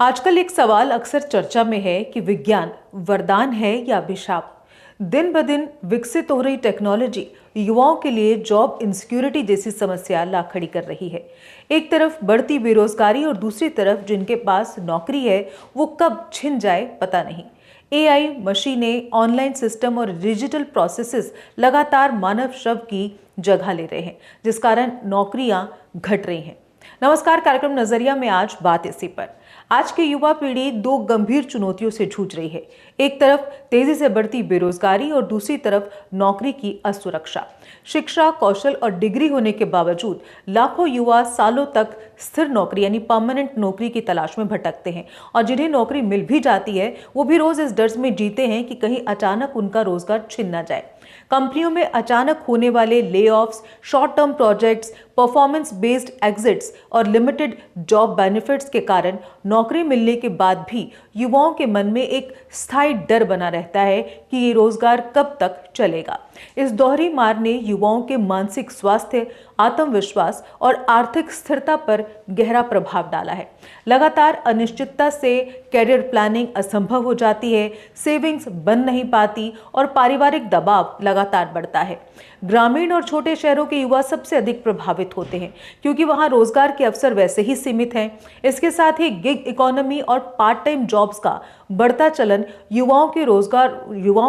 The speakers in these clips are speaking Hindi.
आजकल एक सवाल अक्सर चर्चा में है कि विज्ञान वरदान है या अभिशाप। दिन ब दिन विकसित हो रही टेक्नोलॉजी युवाओं के लिए जॉब इनसिक्योरिटी जैसी समस्या ला खड़ी कर रही है। एक तरफ बढ़ती बेरोजगारी और दूसरी तरफ जिनके पास नौकरी है वो कब छिन जाए पता नहीं। एआई, मशीनें, ऑनलाइन सिस्टम और डिजिटल प्रोसेसेस लगातार मानव श्रम की जगह ले रहे हैं, जिस कारण नौकरियां घट रही हैं। नमस्कार, कार्यक्रम नजरिया में आज बात इसी पर। आज की युवा पीढ़ी दो गंभीर चुनौतियों से जूझ रही है। एक तरफ तेजी से बढ़ती बेरोजगारी और दूसरी तरफ नौकरी की असुरक्षा। शिक्षा, कौशल और डिग्री होने के बावजूद लाखों युवा सालों तक स्थिर नौकरी यानी परमानेंट नौकरी की तलाश में भटकते हैं और जिन्हें नौकरी मिल भी जाती है वो भी रोज इस डर में जीते हैं कि कहीं अचानक उनका रोजगार छिन ना जाए। कंपनियों में अचानक होने वाले ले offs, short term projects, performance based exits और लिमिटेड जॉब बेनिफिट्स के कारण नौकरी मिलने के बाद भी युवाओं के मन में एक स्थायी डर बना रहता है कि ये रोजगार कब तक चलेगा। इस दोहरी मार ने युवाओं के मानसिक स्वास्थ्य, आत्मविश्वास और आर्थिक स्थिरता पर गहरा प्रभाव डाला है। लगातार अनिश्चितता से कैरियर प्लानिंग असंभव हो जाती है, सेविंग्स बन नहीं पाती और पारिवारिक दबाव लगातार बढ़ता है। ग्रामीण और छोटे शहरों के युवा सबसे अधिक प्रभावित होते हैं क्योंकि वहां रोजगार के अवसर वैसे ही सीमित हैं। इसके साथ ही गिग इकोनॉमी और पार्ट टाइम जॉब्स का बढ़ता चलन युवाओं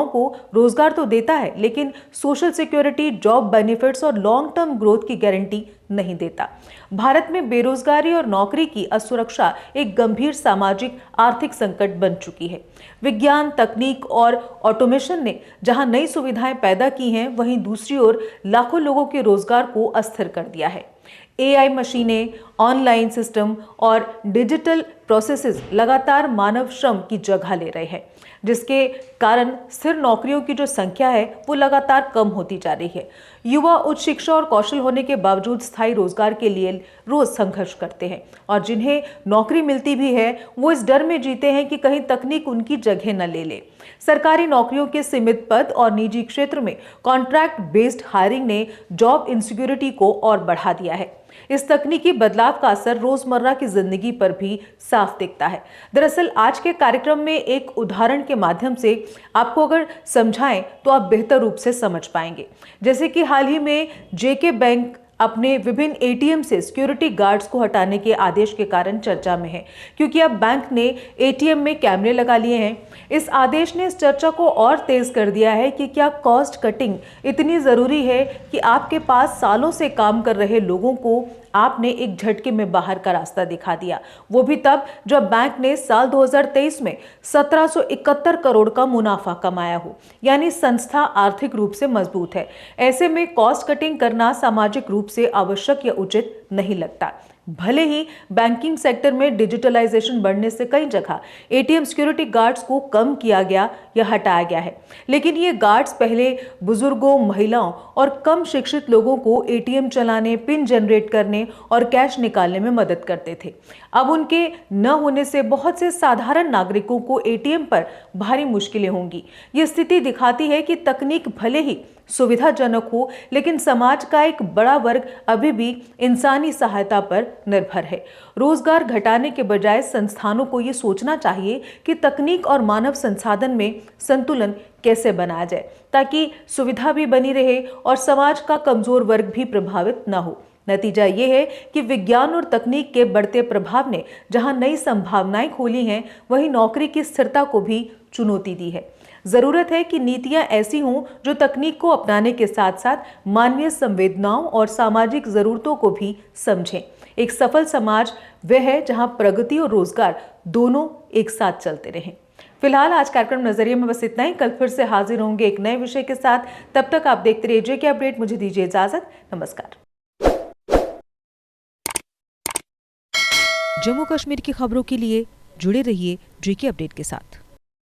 को रोजगार तो देता है, लेकिन सोशल सिक्योरिटी, जॉब बेनिफिट्स और लॉन्ग टर्म ग्रोथ की गारंटी नहीं देता। भारत में बेरोजगारी और नौकरी की असुरक्षा एक गंभीर सामाजिक आर्थिक संकट बन चुकी है। विज्ञान, तकनीक और ऑटोमेशन ने जहां नई सुविधाएं पैदा की हैं, वहीं दूसरी ओर लाखों लोगों के रोजगार को अस्थिर कर दिया है। एआई मशीनें, ऑनलाइन सिस्टम और डिजिटल प्रोसेसेस लगातार मानव श्रम की जगह ले रहे हैं, जिसके कारण स्थिर नौकरियों की जो संख्या है वो लगातार कम होती जा रही है। युवा उच्च शिक्षा और कौशल होने के बावजूद स्थायी रोजगार के लिए रोज संघर्ष करते हैं और जिन्हें नौकरी मिलती भी है वो इस डर में जीते हैं कि कहीं तकनीक उनकी जगह न ले ले। सरकारी नौकरियों के सीमित पद और निजी क्षेत्र में कॉन्ट्रैक्ट बेस्ड हायरिंग ने जॉब इनसिक्योरिटी को और बढ़ा दिया है। इस तकनीकी बदलाव का असर रोजमर्रा की जिंदगी पर भी साफ दिखता है। दरअसल आज के कार्यक्रम में एक उदाहरण के माध्यम से आपको अगर समझाएं तो आप बेहतर रूप से समझ पाएंगे। जैसे कि हाल ही में जेके बैंक अपने विभिन्न एटीएम से सिक्योरिटी गार्ड्स को हटाने के आदेश के कारण चर्चा में है, क्योंकि अब बैंक ने एटीएम में कैमरे लगा लिए हैं। इस आदेश ने इस चर्चा को और तेज कर दिया है कि क्या कॉस्ट कटिंग इतनी जरूरी है कि आपके पास सालों से काम कर रहे लोगों को आपने एक झटके में बाहर का रास्ता दिखा दिया, वो भी तब जब बैंक ने साल 2023 में 1771 करोड़ का मुनाफा कमाया हो, यानी संस्था आर्थिक रूप से मजबूत है। ऐसे में कॉस्ट कटिंग करना सामाजिक रूप से आवश्यक या उचित नहीं लगता। भले ही बैंकिंग सेक्टर में डिजिटलाइजेशन बढ़ने से कई जगह एटीएम सिक्योरिटी गार्ड्स को कम किया गया या हटाया गया है, लेकिन ये गार्ड्स पहले बुजुर्गों, महिलाओं और कम शिक्षित लोगों को एटीएम चलाने, पिन जनरेट करने और कैश निकालने में मदद करते थे। अब उनके न होने से बहुत से साधारण नागरिकों को एटीएम पर भारी मुश्किलें होंगी। ये स्थिति दिखाती है कि तकनीक भले ही सुविधाजनक हो, लेकिन समाज का एक बड़ा वर्ग अभी भी इंसानी सहायता पर निर्भर है। रोजगार घटाने के बजाय संस्थानों को ये सोचना चाहिए कि तकनीक और मानव संसाधन में संतुलन कैसे बनाया जाए ताकि सुविधा भी बनी रहे और समाज का कमजोर वर्ग भी प्रभावित न हो। नतीजा ये है कि विज्ञान और तकनीक के बढ़ते प्रभाव ने जहां नई संभावनाएं खोली हैं, वहीं नौकरी की स्थिरता को भी चुनौती दी है। जरूरत है कि नीतियां ऐसी हों जो तकनीक को अपनाने के साथ साथ मानवीय संवेदनाओं और सामाजिक जरूरतों को भी समझें। एक सफल समाज वह है जहां प्रगति और रोजगार दोनों एक साथ चलते रहें। फिलहाल आज कार्यक्रम नजरिए में बस इतना ही। कल फिर से हाजिर होंगे एक नए विषय के साथ। तब तक आप देखते रहिए जेके अपडेट। मुझे दीजिए इजाजत। नमस्कार। जम्मू कश्मीर की खबरों के लिए जुड़े रहिए जेके अपडेट के साथ।